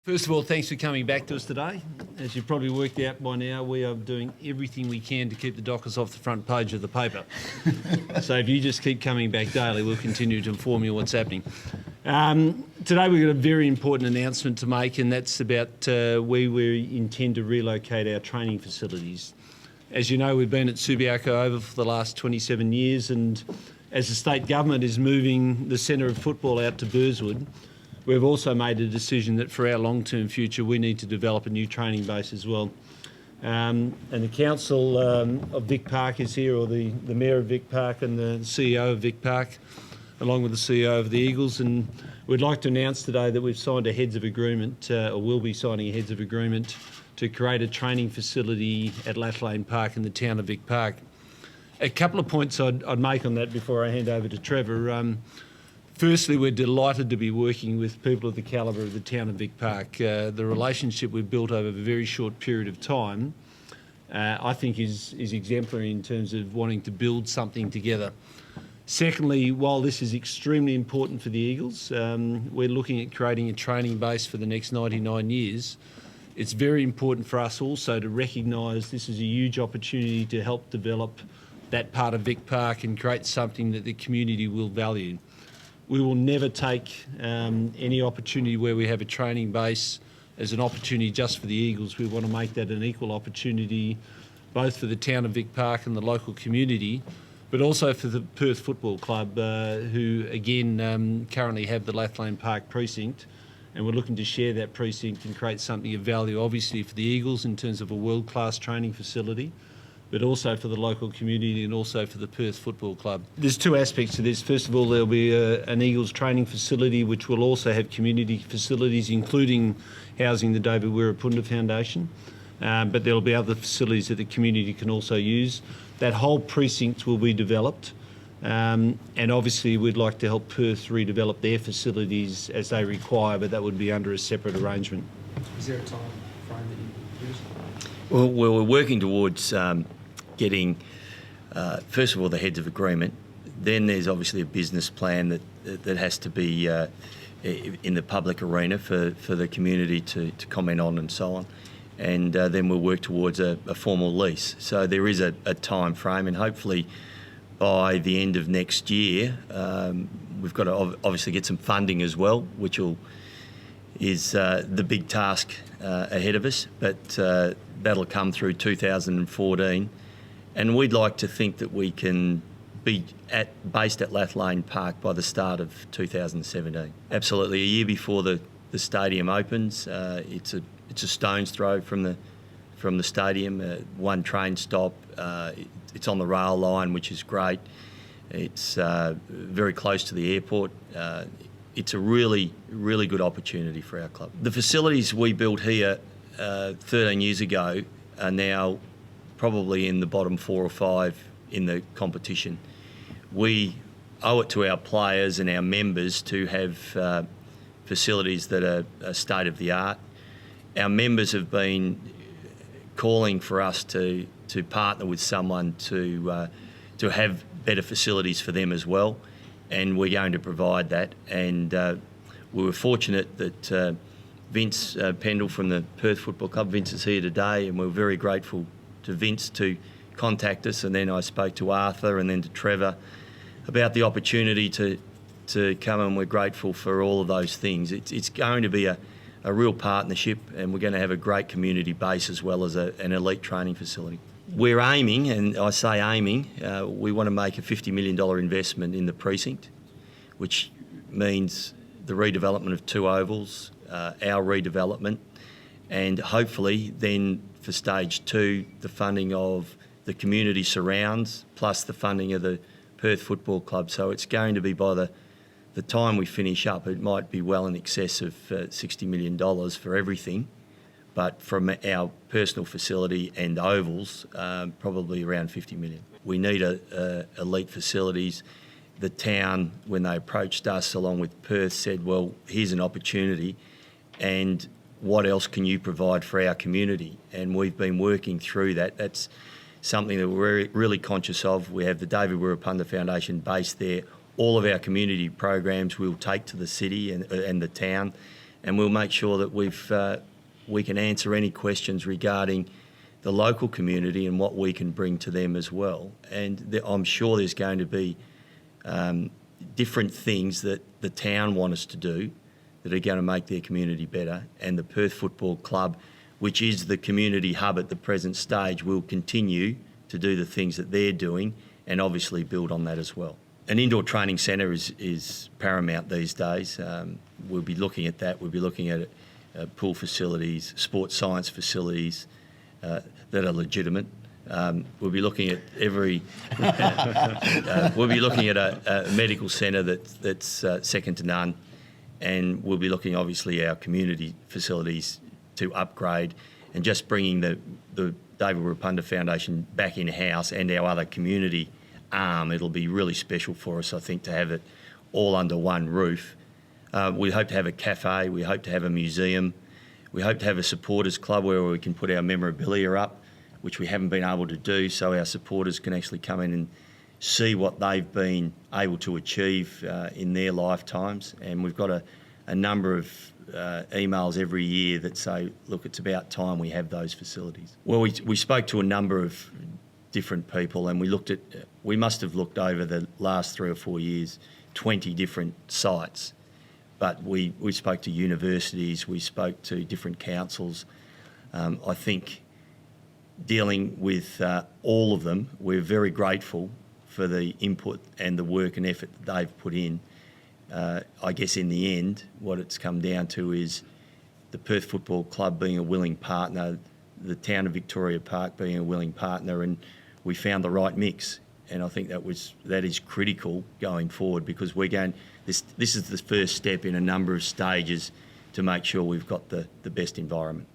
First of all, thanks for coming back to us today. As you've probably worked out by now, we are doing everything we can to keep the Dockers off the front page of the paper. So if you just keep coming back daily, we'll continue to inform you what's happening. Today we've got a very important announcement to make, and that's about where we intend to relocate our training facilities. As you know, we've been at Subiaco over for the last 27 years, and as the state government is moving the centre of football out to Burswood, we've also made a decision that for our long-term future, we need to develop a new training base as well. And the council of Vic Park is here, or the Mayor of Vic Park and the CEO of Vic Park, along with the CEO of the Eagles. And we'd like to announce today that we've signed a heads of agreement, or will be signing a heads of agreement, to create a training facility at Lathlain Park in the town of Vic Park. A couple of points I'd make on that before I hand over to Trevor. Firstly, we're delighted to be working with people of the calibre of the town of Vic Park. The relationship we've built over a very short period of time, I think is exemplary in terms of wanting to build something together. Secondly, while this is extremely important for the Eagles, we're looking at creating a training base for the next 99 years. It's very important for us also to recognise this is a huge opportunity to help develop that part of Vic Park and create something that the community will value. We will never take any opportunity where we have a training base as an opportunity just for the Eagles. We want to make that an equal opportunity both for the town of Vic Park and the local community, but also for the Perth Football Club, who again currently have the Lathlain Park precinct, and we're looking to share that precinct and create something of value obviously for the Eagles in terms of a world-class training facility, but also for the local community and also for the Perth Football Club. There's two aspects to this. First of all, there'll be an Eagles training facility which will also have community facilities, including housing the David Wirrapunda Foundation, but there'll be other facilities that the community can also use. That whole precinct will be developed, and obviously we'd like to help Perth redevelop their facilities as they require, but that would be under a separate arrangement. Is there a time frame that you use? Well, we're working towards getting, first of all, the heads of agreement. Then there's obviously a business plan that has to be in the public arena for the community to comment on and so on. And then we'll work towards a formal lease. So there is a time frame, and hopefully by the end of next year, we've got to obviously get some funding as well, which is the big task ahead of us, but that'll come through 2014. And we'd like to think that we can be based at Lathlain Park by the start of 2017. Absolutely, a year before the stadium opens. It's a stone's throw from the stadium. One train stop. It's on the rail line, which is great. It's very close to the airport. It's a really, really good opportunity for our club. The facilities we built here 13 years ago are now probably in the bottom 4 or 5 in the competition. We owe it to our players and our members to have facilities that are state of the art. Our members have been calling for us to partner with someone to have better facilities for them as well, and we're going to provide that. And we were fortunate that Vince Pendle from the Perth Football Club, Vince is here today, and we're very grateful to Vince to contact us, and then I spoke to Arthur and then to Trevor about the opportunity to come, and we're grateful for all of those things. It's going to be a real partnership, and we're going to have a great community base as well as an elite training facility. We're aiming, and I say aiming, we want to make a $50 million investment in the precinct, which means the redevelopment of 2 ovals, our redevelopment, and hopefully then for stage 2, the funding of the community surrounds, plus the funding of the Perth Football Club. So it's going to be, by the time we finish up, it might be well in excess of $60 million for everything. But from our personal facility and ovals, probably around 50 million. We need elite facilities. The town, when they approached us along with Perth, said, well, here's an opportunity, and what else can you provide for our community? And we've been working through that. That's something that we're really conscious of. We have the David Wirrapunda Foundation based there. All of our community programs we'll take to the city and the town, and we'll make sure that we can answer any questions regarding the local community and what we can bring to them as well. And I'm sure there's going to be different things that the town want us to do that are going to make their community better, and the Perth Football Club, which is the community hub at the present stage, will continue to do the things that they're doing and obviously build on that as well. An indoor training centre is paramount these days. We'll be looking at that. We'll be looking at pool facilities, sports science facilities that are legitimate. We'll be looking at we'll be looking at a medical centre that's second to none, and we'll be looking obviously our community facilities to upgrade, and just bringing the David Rapunda Foundation back in-house and our other community arm. It'll be really special for us, I think, to have it all under one roof. We hope to have a cafe, we hope to have a museum, we hope to have a supporters club where we can put our memorabilia up, which we haven't been able to do, so our supporters can actually come in and see what they've been able to achieve in their lifetimes. And we've got a number of emails every year that say, look, it's about time we have those facilities. Well, we spoke to a number of different people, and we must have looked over the last 3 or 4 years, 20 different sites. But we spoke to universities, we spoke to different councils. I think dealing with all of them, we're very grateful for the input and the work and effort that they've put in. I guess in the end, what it's come down to is the Perth Football Club being a willing partner, the town of Victoria Park being a willing partner, and we found the right mix. And I think that is critical going forward, because this is the first step in a number of stages to make sure we've got the best environment.